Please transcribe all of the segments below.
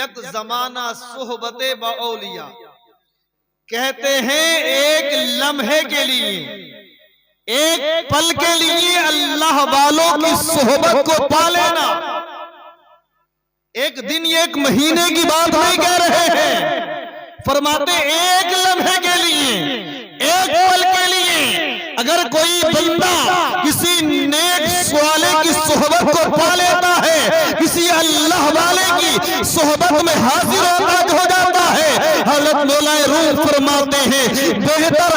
यक जमाना सोहबते बौलिया, कहते हैं एक लम्हे के लिए, एक पल के लिए अल्लाह वालों की सोहबत को पा लेना। एक दिन एक महीने की बात नहीं कह रहे हैं, फरमाते एक लम्हे के लिए, एक पल के लिए अगर कोई बंदा किसी नेक वाले की सोहबत को पा लेता है, किसी अल्लाह वाले की सोहबत में हाजिर हो जाता है, हज़रत मौलाए रूह फरमाते हैं बेहतर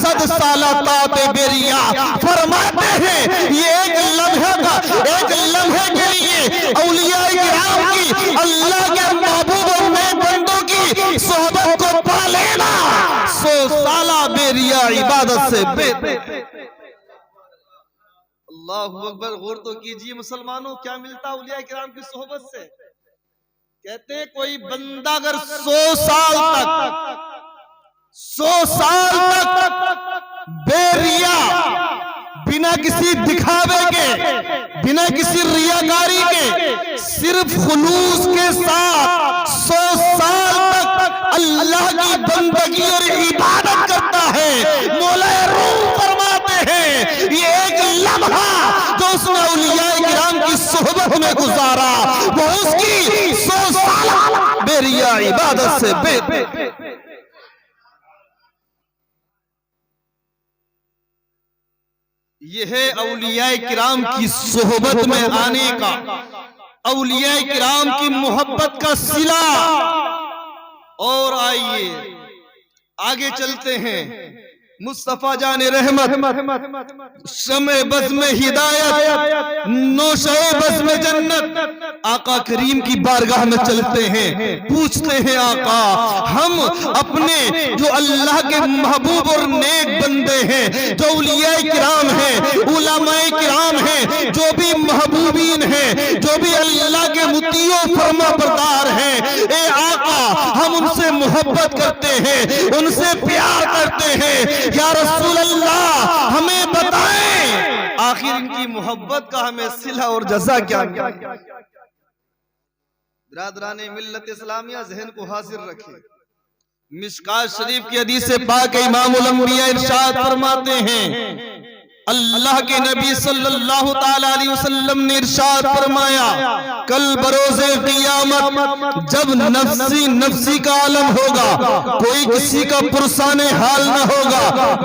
सद साला ताते बेरिया, फरमाते हैं ये एक लम्हे का, एक लम्हे के लिए औलिया किराम की, अल्लाह के महबूब और नेक बंदों की सोहबत को पा लेना 100 साला बेरिया इबादत से बेहतर। अल्लाहु अकबर। गौर तो कीजिए मुसलमानों, क्या मिलता औलिया किराम की सोहबत से। कहते हैं कोई बंदा अगर 100 साल तक बेरिया, बिना किसी दिखावे के, बिना किसी रियाकारी के, सिर्फ खुलूस के साथ 100 साल तक अल्लाह की बंदगी और इबादत करता है, मौलाए रूह फरमाते हैं ये एक लम्हा जो उसने औलिया किराम की सोहबत में गुजारा, वो उसकी 100 साल बेरिया इबादत से बेहतर। यह है औलिया किराम की सोहबत में आने का, औलिया किराम की मोहब्बत का सिला। और आइए आगे चलते हैं। मुस्तफा जाने रहमत, शमे बज़ में हिदायत, नौशे बज़ में जन्नत, आका करीम की बारगाह में चलते हैं, पूछते हैं आका हम अपने जो अल्लाह के महबूब और नेक बंदे हैं, जो औलिया किराम हैं, उलमाए किराम हैं, जो भी महबूबीन हैं, जो भी अल्लाह के मुतियों फरमा बरदार हैं, ए आका हम उनसे मोहब्बत करते हैं, उनसे प्यार करते हैं, या रसूल अल्लाह हमें बताएं आखिर इनकी मोहब्बत का हमें सिला और जज़ा क्या। बिरादराने मिल्लत इस्लामिया जहन को हाजिर रखे। मिशकात शरीफ की हदीस पाक इमामुल अंबिया इरशाद फरमाते हैं, अल्लाह के नबी सल्लल्लाहु ताला अलैहि वसल्लम ने इरशाद फरमाया, कल बरोज़े क़ियामत जब नफ्सी नफ्सी का आलम होगा, कोई किसी का पुरसाने हाल न होगा,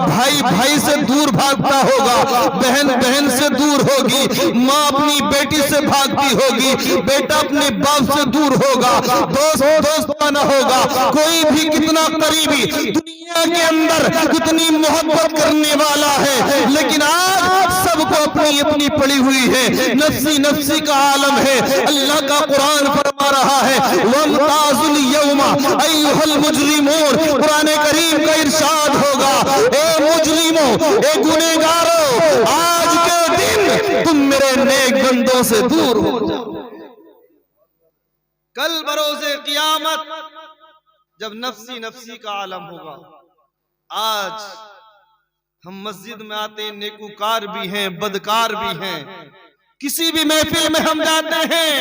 भाई भाई से दूर भागता होगा, बहन बहन से दूर होगी, माँ अपनी बेटी से भागती होगी, बेटा अपने बाप से दूर होगा, दोस्त दोस्ताना होगा, कोई भी कितना करीबी दुनिया के अंदर कितनी मोहब्बत करने वाला है, लेकिन आज सबको अपनी अपनी पड़ी हुई है, नफ्सी नफ्सी का आलम है। अल्लाह का कुरान फरमा रहा है, वमताजुल यौमा अय्युहल मुजरिमून, कुरान करीम का इरशाद होगा, ए मुजरिमों, ए गुनहगारों, आज के दिन तुम मेरे नेक बंदों से दूर हो जाओ। कल बरोज़े क़ियामत जब नफ्सी नफ्सी का आलम होगा। आज हम मस्जिद में आते हैं, नेकूकार भी हैं, बदकार भी हैं, किसी भी महफिल में हम जाते हैं,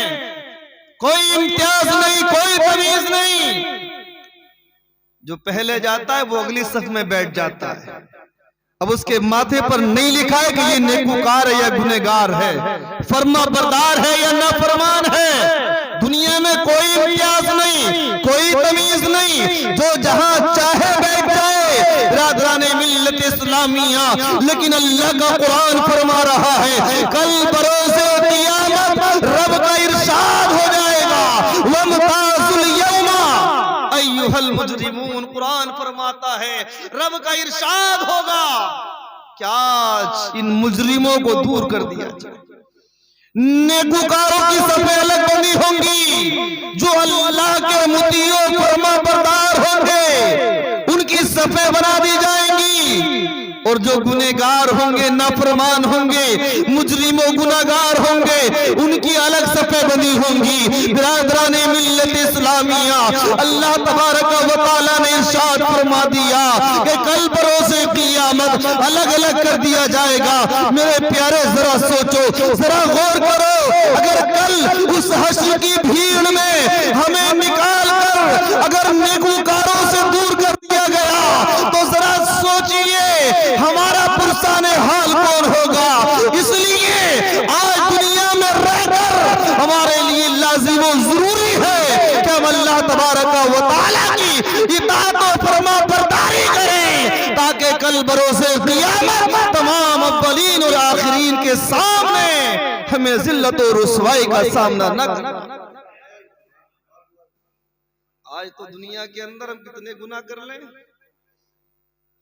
कोई इम्तियाज नहीं, कोई तमीज नहीं, जो पहले जाता है वो अगली सफ में बैठ जाता है। अब उसके माथे पर नहीं लिखा है कि ये नेकूकार है या गुनहगार है, फरमा बरदार है या नाफरमान है। दुनिया में कोई इम्तियाज नहीं, कोई तमीज नहीं, जो जहां चाहे बैठ जाए। बिरादराने मिल्लत इस्लामिया, लेकिन अल्लाह का कुरान फरमा रहा है, कल बरोज़े क़ियामत रब का इरशाद हो जाएगा, वमताजुल यौमा अय्युहल मुजरिमून, कुरान फरमाता है रब का इरशाद होगा क्या आज इन मुजरिमों को दूर कर दिया जाए। नेकूकारों की सफे अलग बनी होंगी, जो अल्लाह के मुतियों फरमा बरदार होंगे उनकी सफे बना दी जाएंगी, और जो गुनहगार होंगे, नाफरमान होंगे, मुजरिमों गुनाहगार होंगे, उनकी अलग सफे बनी होंगी। बिरादराने मिल्लत इस्लामिया, अल्लाह तबारक व तआला ने इरशाद फरमा दिया कि कल बरोज़े क़ियामत क़यामत अलग अलग कर दिया जाएगा। मेरे प्यारे जरा सोचो, जरा गौर करो, अगर कल उस हश्र की भीड़ में हमें निकाल कर अगर नेकूकारों से दूर कर दिया गया तो जरा सोचिए हमारा पुरसाने हाल कौन होगा। इसलिए आज दुनिया में रहकर हमारे लिए लाजिम और जरूरी है कि हम अल्लाह तबारक व तआला की इताअत और फरमाबरदारी करें, ताकि कल बरोसे क़यामत तमाम अव्वलीन और आखिरीन के सामने हमें जिल्लत और रुसवाई का सामना न करना। आज तो दुनिया के अंदर हम कितने गुनाह कर लें।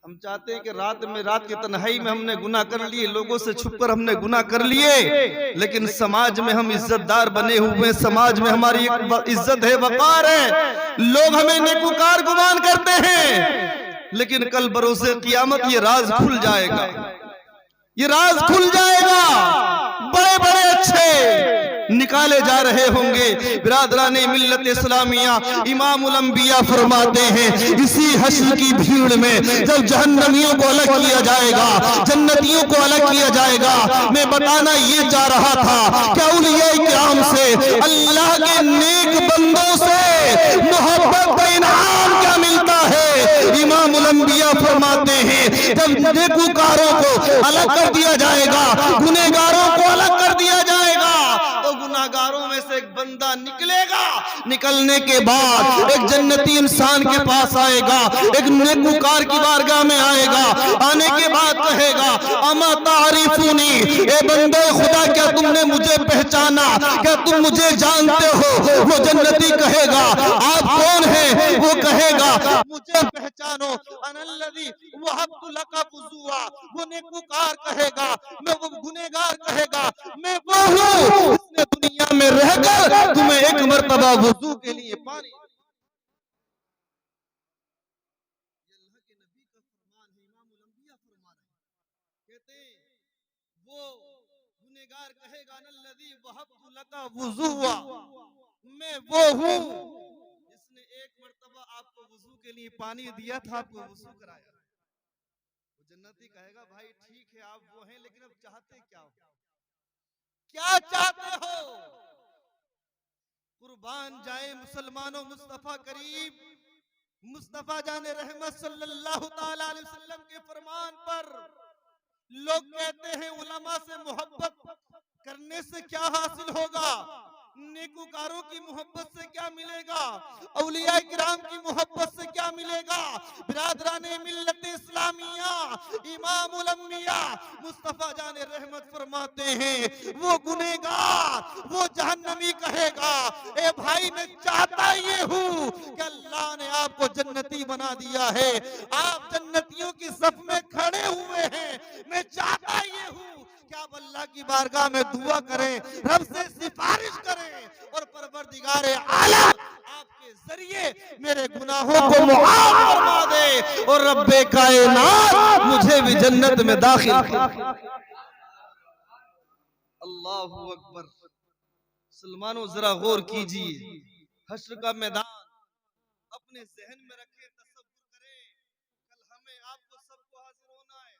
हम चाहते हैं कि रात की तन्हाई में हमने गुनाह कर लिए, लोगों से छुपकर हमने गुनाह कर लिए, लेकिन समाज में हम इज्जतदार बने हुए, समाज में हमारी एक इज्जत है, वकार है, लोग हमें नेकूकार गुमान करते हैं। लेकिन कल बरोसे क़यामत ये राज खुल जाएगा, ये राज खुल जाएगा। बड़े बड़े अच्छे निकाले जा रहे होंगे। बिरादराने मिल्लत इस्लामिया इमामुल अंबिया फरमाते हैं, इसी हश्र की भीड़ में जब जहन्नमियों को अलग किया जाएगा, जन्नतियों को अलग किया जाएगा। मैं बताना ये चाह रहा था कि औलिया किराम से, अल्लाह के नेक बंदों से मोहब्बत का इनाम क्या मिलता है। इमामुल अंबिया फरमाते हैं, जब नेकूकारों को अलग कर दिया जाएगा, गुनहगारों को अलग कर दिया जाएगा, तो गुनाहगारों में से एक बंदा निकलेगा। निकलने के बाद एक जन्नती इंसान के पास आएगा, एक नेकूकार की बारगाह में आएगा। आने के बाद कहेगा, अमा तारिफूनी, ए बंदे खुदा क्या तुमने मुझे पहचाना, क्या तुम मुझे जानते हो। वो जन्नती कहेगा, आप कौन हैं। वो कहेगा, मुझे पहचानो, अनल्लज़ी वहब्तु लका वुज़ूआ। वो नेकूकार कहेगा, मैं वो गुनहगार कहेगा, मैं वो हूँ जिसने दुनिया में रहकर तुम्हें एक मर्तबा वुज़ू के लिए पानी। अल्लाह के नबी का फरमान है, इमामुल अंबिया फरमा रहे हैं, कहते हैं वो गुनहगार कहेगा, अनल्लज़ी वहब्तु लका वुज़ूआ, मैं वो हूँ जिसने एक मर्तबा आपको वुज़ू के लिए पानी दिया था, आपको वुज़ू कराया। वो जन्नती कहेगा, भाई ठीक है आप वो हैं, लेकिन अब चाहते क्या हो, क्या चाहते हो। कुर्बान जाए मुसलमानों मुस्तफा करीम मुस्तफा जाने रहमत सल्लल्लाहु ताला अलैहि वसल्लम के फरमान पर। लोग कहते हैं उलमा से मोहब्बत करने से क्या हासिल होगा, नेकूकारों की मोहब्बत से क्या मिलेगा, औलिया किराम की मोहब्बत से क्या मिलेगा। बिरादराने मिल्लत इस्लामिया इमामुल अंबिया मुस्तफा जाने रहमत फरमाते हैं, वो गुनहगार वो जहन्नमी कहेगा, ए भाई मैं चाहता ये हूँ कि अल्लाह ने आपको जन्नती बना दिया है, आप जन्नतियों की सफ में खड़े हुए हैं, मैं चाहता ये हूँ कि आप अल्लाह की बारगाह में दुआ करें, रब से सिफारिश करें और परवरदिगारे आलम आपके जरिए मेरे गुनाहों को मुआफ फरमा दे और रब्बे कायनात मुझे भी जन्नत में दाखिल कर। अल्लाहू अकबर। मुसलमानों जरा गौर कीजिए, हश्र का मैदान अपने जहन में रखें, तसव्वुर करें, कल हमें आपको सबको हाजिर होना है।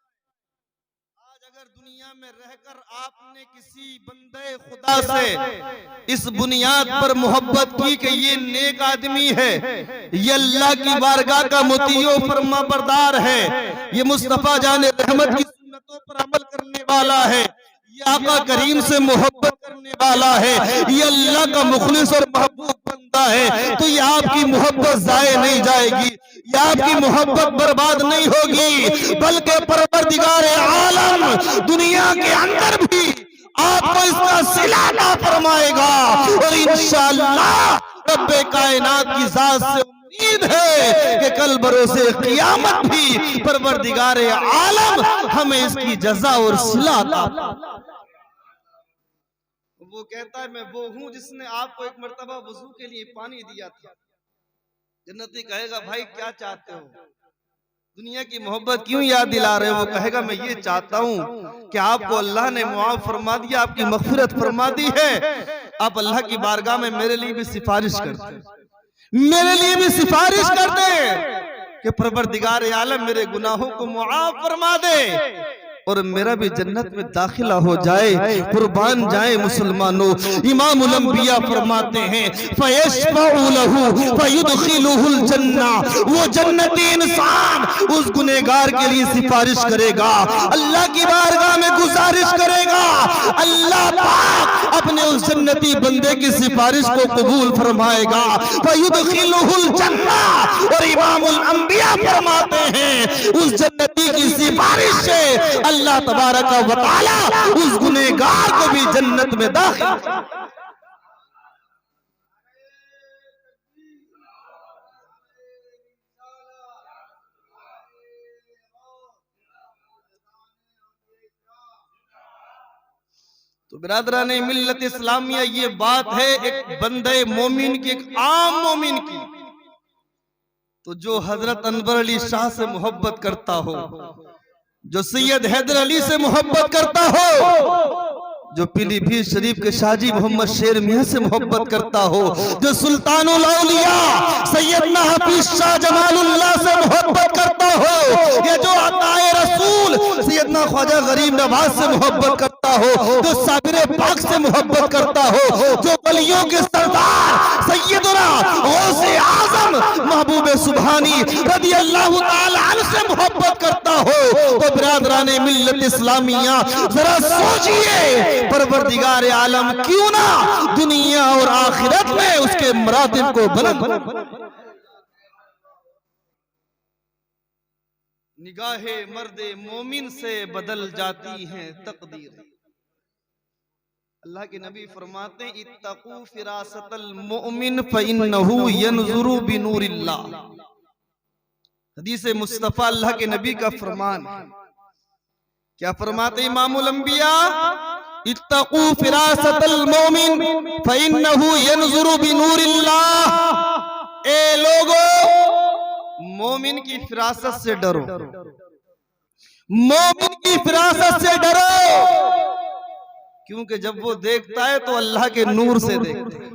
आज अगर दुनिया में रहकर आपने किसी बंदे खुदा से इस बुनियाद पर मोहब्बत की कि ये नेक आदमी है, ये अल्लाह की बारगाह का मुतीओ फरमाबरदार है, ये मुस्तफा जाने रहमत की सुन्नतों पर अमल करने वाला है, ये आका करीम से मोहब्बत करने वाला है, ये अल्लाह का मुखलिस और महबूब बंदा है, तो ये आपकी मोहब्बत जाए नहीं जाएगी, ये आपकी मोहब्बत बर्बाद नहीं होगी, बल्कि परवरदिगारे आलम दुनिया के अंदर भी आपको इसका सिला अता फरमाएगा। और इंशाअल्लाह रब्बे कायनात की जात से उम्मीद है कि कल बरोसे क़यामत भी परवरदिगारे आलम हमें इसकी जज़ा और सिला अता। वो कहता है, मैं वो हूँ जिसने आपको एक मर्तबा वुज़ू के लिए पानी दिया था। जन्नती कहेगा, भाई क्या चाहते हो, दुनिया की मोहब्बत क्यों याद दिला रहे हो। वो कहेगा, मैं ये चाहता हूँ कि आपको अल्लाह ने मुआफ़ फरमा दिया, आपकी मग़फ़िरत फरमा दी है, आप अल्लाह की बारगाह में मेरे लिए भी सिफारिश करते, मेरे लिए भी सिफारिश करते। कि परवरदिगार आलम मेरे गुनाहों को मुआफ फरमा दे और मेरा भी जन्नत में दाखिला हो जाए। कुर्बान जाए मुसलमानों। इमामुल अंबिया फरमाते हैं फयशफउ लहू फयुदखिलुहुल जन्ना, वो जन्नती इंसान उस गुनहगार के लिए सिफारिश करेगा, अल्लाह की बारगाह में गुजारिश करेगा, अल्लाह पाक अपने उस जन्नती बंदे की सिफारिश को कबूल फरमाएगा। फयुदखिलुहुल जन्ना, और इमामुल अंबिया फरमाते हैं उस जन्नती की सिफारिश से अल्लाह तबारक व तआला उस गुनहगार को भी जन्नत में दाखिल। तो बिरादराने मिल्लत इस्लामिया, ये बात है एक बंदे मोमिन की, एक आम मोमिन की। तो जो हजरत अनवर अली शाह से मोहब्बत करता हो, जो सैयद हैदर अली से मोहब्बत करता हो, जो पीलीभीत शरीफ के शाहजी मोहम्मद शेर मियां से मोहब्बत करता हो, जो सुल्तानुल औलिया सैयदना हफीज शाह जमालुल्लाह से मोहब्बत करता हो, या जो अताए रसूल सैयदना ख्वाजा गरीब नवाज से मोहब्बत करता हो, जो साबिर पाक से मोहब्बत करता हो, जो वलियों के सरदार सैयदना गौसे आजम महबूब सुभानी रदी अल्लाह ताला अन्हु से मोहब्बत करता हो, तो बिरादराने मिल्लत इस्लामिया जरा सोचिए परवरदिगार आलम क्यों ना दुनिया और आखिरत में उसके मरातिब को बुलंद। निगाहे मर्दे मोमिन से बदल जाती हैं तकदीर। अल्लाह के नबी फरमाते हैं इत्तकू फिरासतल मुमिन फइन्नहु यनजुरु बिनूरिल्लाह। हदीस मुस्तफा अल्लाह के नबी का फरमान है। क्या फरमाते इमामुल अंबिया, इत्तकू फिरासतल मुमिन फइन्नहु यनजुरु बिनूरिल्लाह। ए लोगों, मोमिन की फिरासत से डरो, मोमिन की फिरासत से डरो, क्योंकि जब वो देखता है तो अल्लाह के नूर से देखता है।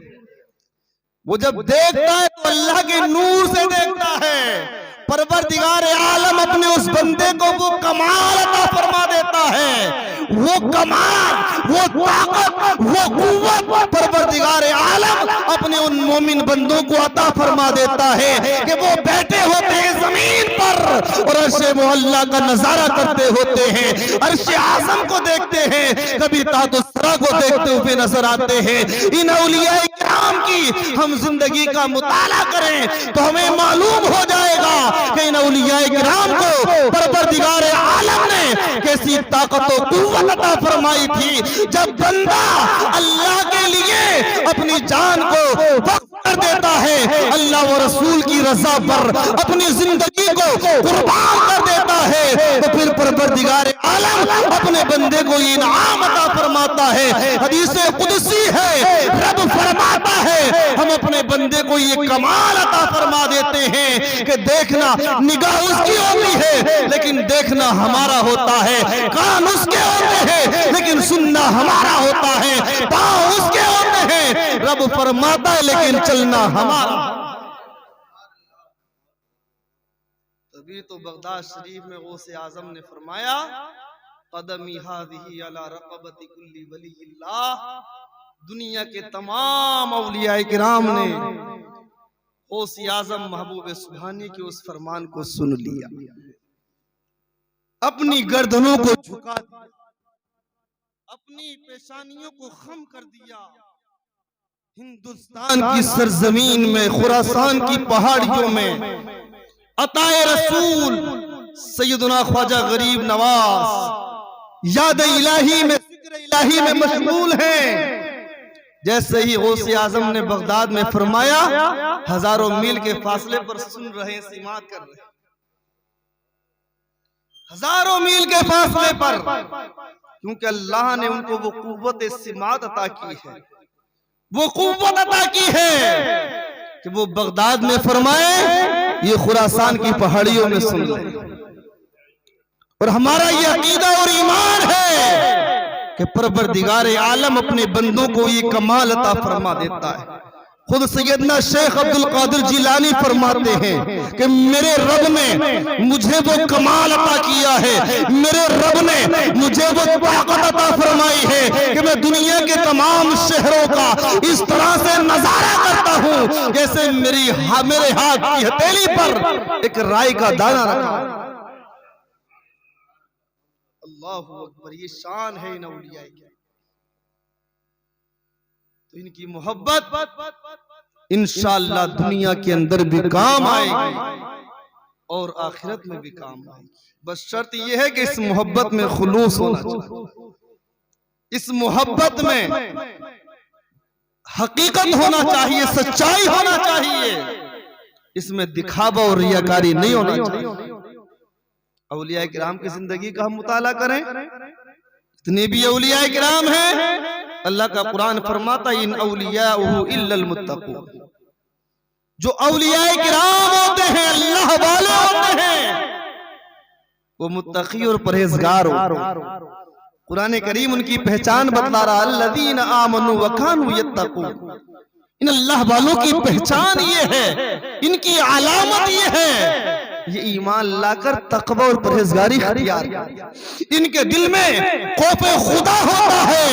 वो जब देखता है तो अल्लाह के नूर से देखता है। परवरदिगार आलम अपने उस बंदे को वो कमाल अता फरमा देता है, वो कमाल, वो ताकत, वो कुव्वत परवरदिगार आलम अपने उन मोमिन बंदों को अता फरमा देता है कि वो बैठे होते हैं जमीन पर और अर्शे मुअल्ला का नजारा करते होते हैं, अर्शे आज़म को देखते हैं, कभी तातुस्सरा को देखते हुए नजर आते हैं। इन औलिया किराम की हम जिंदगी का मुताला करें तो हमें मालूम हो जाएगा कि इन औलिया किराम को परवरदिगार आलम ने कैसी ताकत और कुव्वत अता फरमाई थी। जब बंदा अल्लाह के लिए अपनी जान को वक्फ कर देता है, अल्लाह व रसूल की रज़ा पर अपनी जिंदगी को कुर्बान कर देता है, तो फिर परवरदिगार आलम अपने बंदे को इनाम अता फरमाता है। हदीस कुदसी है, रब फरमाता है हम अपने बंदे को ये कमाल अता फरमा देते हैं कि देखना निगाह उसकी होती है लेकिन देखना हमारा होता है, कान उसके होते हैं लेकिन सुनना हमारा होता है, पाँव उसके होते हैं, रब फरमाता है लेकिन चलना हमारा। तभी तो बगदाद शरीफ में गौसे आजम ने फरमाया कदमी हादिही अला रक़बति कुल्ली वलिय्यिल्लाह। दुनिया के तमाम औलिया किराम ने गौसे आजम महबूब सुभानी के उस फरमान को सुन लिया, अपनी गर्दनों को झुका दिया, अपनी पेशानियों को खम कर दिया। हिंदुस्तान की सरजमीन में, खुरासान की पहाड़ियों में अताए रसूल सैयदना ख्वाजा गरीब नवाज याद इलाही में, जिक्र इलाही में मशगूल हैं। जैसे ही गौसे आजम ने बगदाद में फरमाया, हजारों मील के फासले पर सुन रहे, सिमात कर रहे, हजारों मील के फासले पर, क्योंकि अल्लाह ने उनको वो कुव्वत सिमात अता की है, वो कुव्वत अता की है कि वो बगदाद में फरमाए ये खुरासान की पहाड़ियों में सुन ले। और हमारा ये अकीदा और ईमान है कि परवरदिगार आलम अपने बंदों को ये कमाल अता फरमा देता है। खुद सैयदना शेख अब्दुल कादिर जिलानी फरमाते हैं कि मेरे रब ने मुझे वो कमाल अता किया है, मेरे रब ने मुझे वो ताकत अता फरमाई है कि मैं दुनिया के तमाम शहरों का इस तरह से नजारा करता हूं जैसे मेरे हाथ की हथेली पर एक राई का दाना रखा। अल्लाह अकबर, ये शान है इन औलिया की। तो इनकी मोहब्बत इंशाअल्लाह दुनिया के अंदर भी काम आएगी और आखिरत में भी काम आएगी। बस शर्त यह है कि इस मोहब्बत में खुलूस होना चाहिए, इस मोहब्बत में हकीकत होना चाहिए, सच्चाई होना चाहिए, इसमें दिखावा और रियाकारी नहीं होना चाहिए। औलिया किराम की जिंदगी का हम मुताला करें, इतने भी औलिया किराम हैं, अल्लाह का कुरान फरमाता इन औलियाउहु इल्लल मुत्तकून, जो औलिया किराम होते हैं, अल्लाह वाले होते हैं, वो मुत्तकी और परहेजगार होते हैं। कुरान करीम उनकी पहचान बतला रहा, अल्लज़ीना आमनू व कानू यत्तकून, इन अल्लाह वालों की पहचान ये है, इनकी अलामत ये है, ये ईमान लाकर तकवा और परहेजगारी इख्तियार करते। इनके दिल में खौफे खुदा होता है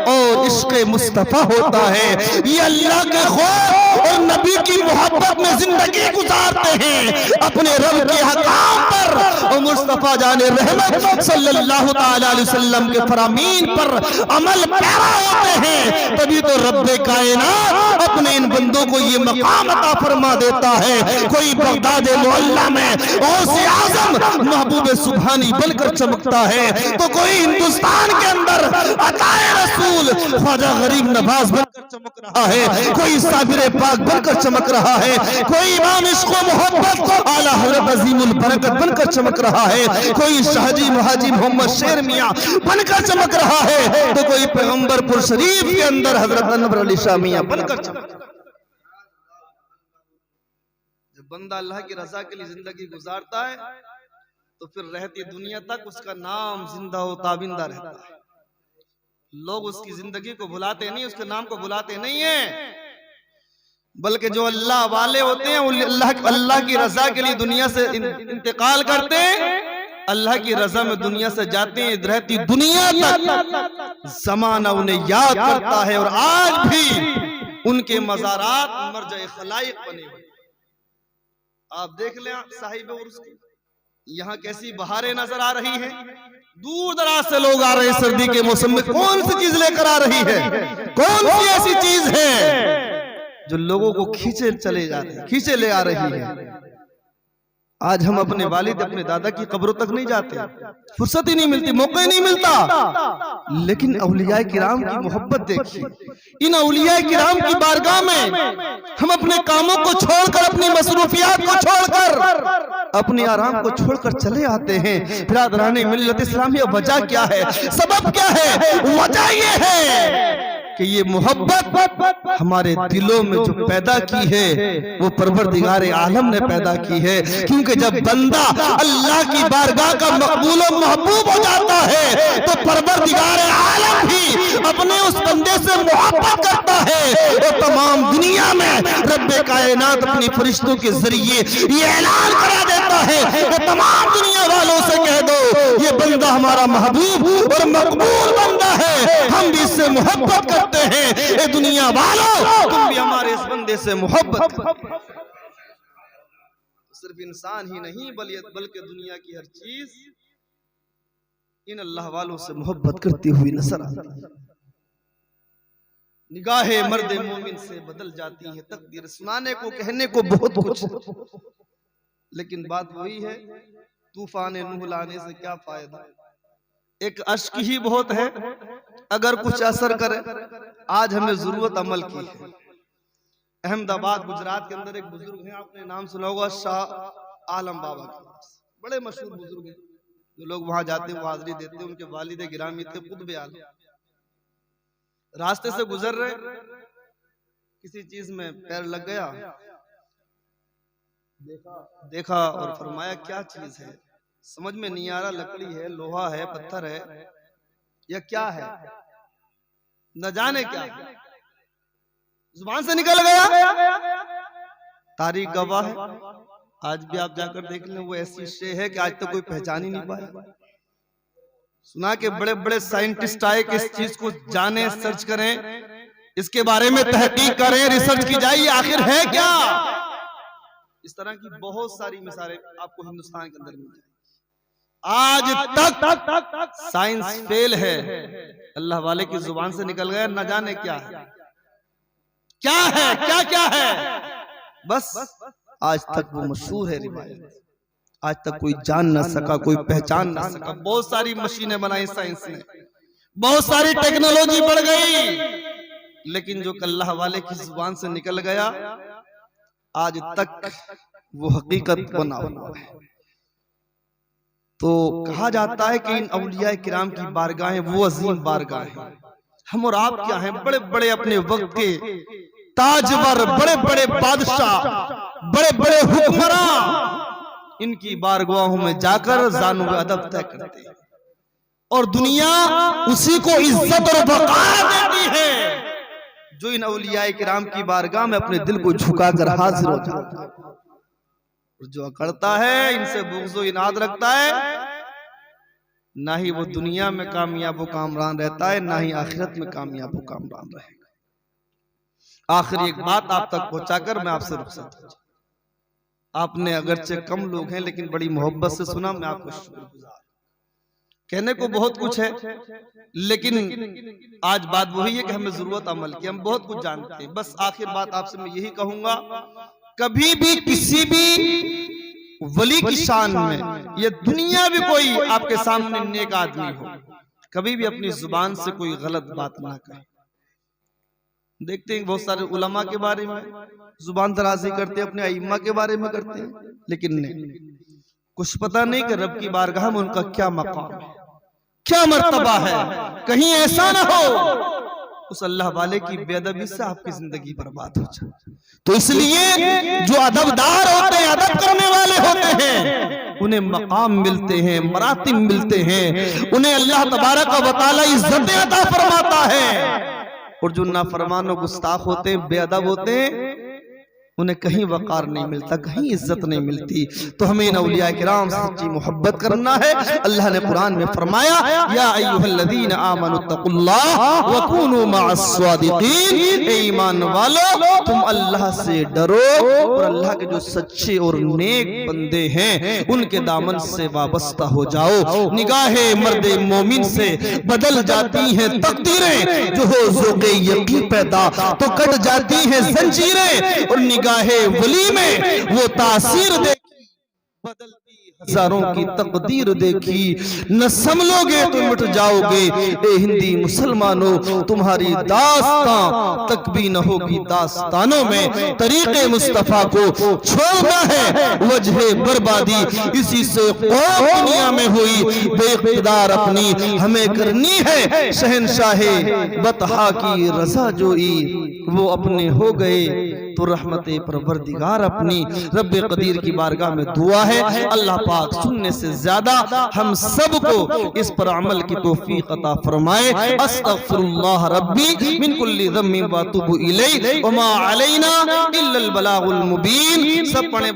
और इश्क़े मुस्तफा होता है। ये अल्लाह के खौफ और नबी की मोहब्बत में जिंदगी गुजारते हैं, अपने रब के हकाम पर और मुस्तफा जाने रहमत सल्लल्लाहु तआला अलैहि वसल्लम के फरामीन पर अमल पैरा होते हैं। तभी तो रब्बे कायनात अपने इन बंदों को ये मकाम अता फरमा देता है। कोई बगदाद मोहल्ला में गौसे आज़म महबूब सुभानी बनकर चमकता है, तो कोई हिंदुस्तान के अंदर अताए रसूल ख्वाजा गरीब नवाज बनकर चमक रहा है, कोई साबिर पाक बनकर चमक रहा है, कोई इमाम इश्क़ व मोहब्बत आला हज़रत अज़ीमुल बरकत बनकर चमक रहा है, कोई शाहजी मुहाजी मोहम्मद शेर मियां बनकर चमक रहा है, तो कोई पैगंबरपुर शरीफ के अंदर हज़रत अनवर अली शाह मियां बनकर चमक। बंदा अल्लाह की रजा के लिए जिंदगी गुजारता है तो फिर रहती दुनिया तक उसका नाम जिंदा हो ताबिंदा रहता है। लोग उसकी जिंदगी को भुलाते नहीं, उसके नाम को भुलाते नहीं है, बल्कि जो अल्लाह वाले होते हैं वो अल्लाह की रजा के लिए दुनिया से इंतकाल करते हैं, अल्लाह की रजा में दुनिया से जाते हैं, रहती दुनिया तक जमाना उन्हें याद करता है और आज भी उनके मज़ारात मरजा खलाइक बने हुए। आप देख लें साहिब उर्स की यहाँ कैसी बहारें नजर आ रही हैं, दूर दराज से लोग आ रहे हैं। सर्दी के मौसम में कौन सी चीज लेकर आ रही है, कौन सी ऐसी चीज है जो लोगों को खींचे चले जा रही है, खींचे ले आ रही है। आज हम अपने वालिद अपने दादा की कब्रों तक नहीं जाते, फुर्सत ही नहीं मिलती, मौका ही नहीं मिलता। लेकिन औलिया किराम की मोहब्बत देखिए, इन औलिया किराम की बारगाह में हम अपने कामों को छोड़कर, अपनी मसरूफियात को छोड़कर, अपने आराम को छोड़कर चले आते हैं। बिरादराने मिल्लत इस्लामिया, वजह क्या है, सबब क्या है? वजह ये है कि ये मोहब्बत हमारे दिलों में जो पैदा की है वो परवरदिगार आलम ने पैदा की है। क्योंकि जब बंदा अल्लाह की बारगाह का मकबूल और महबूब हो जाता है तो परवरदिगार आलम भी अपने उस बंदे से मोहब्बत करता है और तमाम दुनिया में रब्बे कायनात अपनी फरिश्तों के जरिए ये ऐलान करा देता है कि तमाम दुनिया वालों से कह दो ये बंदा हमारा महबूब और मकबूल बंदा है, हम भी इससे मोहब्बत करते हैं। ए दुनिया वालों, तुम भी हमारे इस बंदे से मोहब्बत करो। सिर्फ इंसान ही नहीं बल्कि दुनिया की हर चीज इन अल्लाह वालों से मोहब्बत करती हुई नजर आती है। निगाहें मर्दे मोमिन से बदल जाती है तकदीर। सुनाने को कहने को बहुत कुछ, लेकिन बात वही है, तूफान नूह लाने से क्या फायदा, एक अश्क ही बहुत है अगर कुछ असर करे। आज हमें जरूरत अमल की है। अहमदाबाद गुजरात के अंदर एक बुजुर्ग हैं, आपने नाम सुना होगा, शाह आलम बाबा के पास, बड़े मशहूर बुजुर्ग हैं, जो लोग वहां जाते हैं वो हाजिरी देते हैं। उनके वालिद गिरामी थे कुतुब आलम। रास्ते से गुजर रहे, किसी चीज में पैर लग गया, देखा और फरमाया क्या चीज है, समझ में नहीं आ रहा, लकड़ी है, लोहा है, पत्थर है, या क्या है, न जाने क्या है। जुबान से निकल गया। तारीख गवाह है, आज भी आप जाकर देख लें, वो ऐसी शे है कि आज तक कोई पहचान ही नहीं पाया। सुना के बड़े बड़े साइंटिस्ट आए कि इस चीज को जाने, सर्च करें, इसके बारे में तहकीक करें, रिसर्च की जाए, आखिर है क्या। इस तरह की बहुत सारी मिसालें आपको हिंदुस्तान के अंदर मिल जाएंगी। आज तक साइंस फेल है, अल्लाह वाले की जुबान से निकल गया, न जाने क्या है, क्या है, क्या क्या है, बस आज तक वो मशहूर है रिवायत। आज तक कोई जान ना सका, कोई पहचान ना सका। बहुत सारी मशीनें बनाई साइंस ने, बहुत सारी टेक्नोलॉजी बढ़ गई, लेकिन जो अल्लाह वाले की जुबान से निकल गया आज तक वो हकीकत बना हुआ है। तो कहा जाता है कि इन औलिया किराम की बारगाहें वो अजीम बारगाहें हैं। हम और आप क्या हैं, बड़े बड़े अपने वक्त के ताजवर, बड़े बड़े बादशाह, बड़े बड़े हुक्मरान, इनकी बारगाहों में जाकर जानू अदब तय करते हैं और दुनिया उसी को इज्जत और वक़ार देती है जो इन औलिया किराम की बारगाह में अपने दिल को झुकाकर हाजिर हो जाता है। जो अकड़ता है, इनसे बुग़्ज़ इनाद रखता है, ना ही वो दुनिया में कामयाब व कामरान रहता है, ना ही आखिरत में कामयाब व कामरान रहेगा। आखिरी एक बात आप तक पहुंचाकर मैं आपसे रुखसत हो जाऊं। आपने अगरचे कम लोग हैं लेकिन बड़ी मोहब्बत से सुना, मैं आपको शुक्रगुजार। कहने को बहुत कुछ है, लेकिन आज बात वही है कि हमें जरूरत अमल की। हम बहुत कुछ जानते हैं, बस आखिर बात आपसे मैं यही कहूंगा, कभी भी किसी भी वली की शान में ये दुनिया भी कोई आपके सामने नेक आदमी हो, कभी भी अपनी जुबान से कोई गलत बात ना कहे। देखते हैं बहुत सारे उलमा के बारे में जुबान दराजी करते हैं, अपने अइम्मा के बारे में करते हैं, लेकिन नहीं, कुछ पता नहीं कि रब की बारगाह में उनका क्या मकाम है, क्या मर्तबा है। कहीं ऐसा ना हो उस अल्लाह वाले की बेअदबी से आपकी जिंदगी बर्बाद हो जाए। तो इसलिए जो अदबदार होते हैं, अदब करने वाले होते हैं, उन्हें मकाम मिलते हैं, मरातिब मिलते हैं, उन्हें अल्लाह तबारक व तआला इज्जत अता फरमाता है। और जो नाफरमान और गुस्ताख होते हैं, बेअदब होते हैं, उन्हें कहीं वकार नहीं मिलता, कहीं इज्जत नहीं मिलती। तो हमें इन औलिया किराम से सच्ची मोहब्बत करना है। अल्लाह ने कुरान में फरमाया, या अय्युहल्लज़ीना आमनुत्तकुल्लाह व कूनू मअस्सादिकीन, ए ईमान वालो तुम अल्लाह से डरो और अल्लाह के जो सच्चे और नेक बंदे हैं उनके दामन से वाबस्ता हो जाओ। निगाहे मर्दे मोमिन से बदल जाती हैं तकदीरें, जो हो ज़ौक़े यकीन पैदा तो कट जाती हैं जंजीरें, और निगाहे वली में वो तासीर देखी, बदलती हजारों की तकदीर देखी, न संभलोगे तो मिट जाओगे। ए हिंदी मुसलमानों, तुम्हारी दास्तां तक भी न होगी दास्तानों में। तरीके मुस्तफा को छोड़ना है वजह बर्बादी, इसी से कौम दुनिया में हुई बेइक़्तिदार अपनी। हमें करनी है शहनशाहे बतहा की रज़ा जोई, वो अपने हो गए तो रहमते परवरदिगार अपनी। रब्बे कदीर की बारगाह में दुआ है, अल्लाह पाक सुनने से ज्यादा हम सबको इस पर अमल की तौफीक अता फरमाए। अस्तगफिरुल्लाह रब्बी मिन कुल्ली ज़म्बिन व अतूबु इलैहि व मा अलैना इल्लल बलागुल मुबीन। सब पढ़े।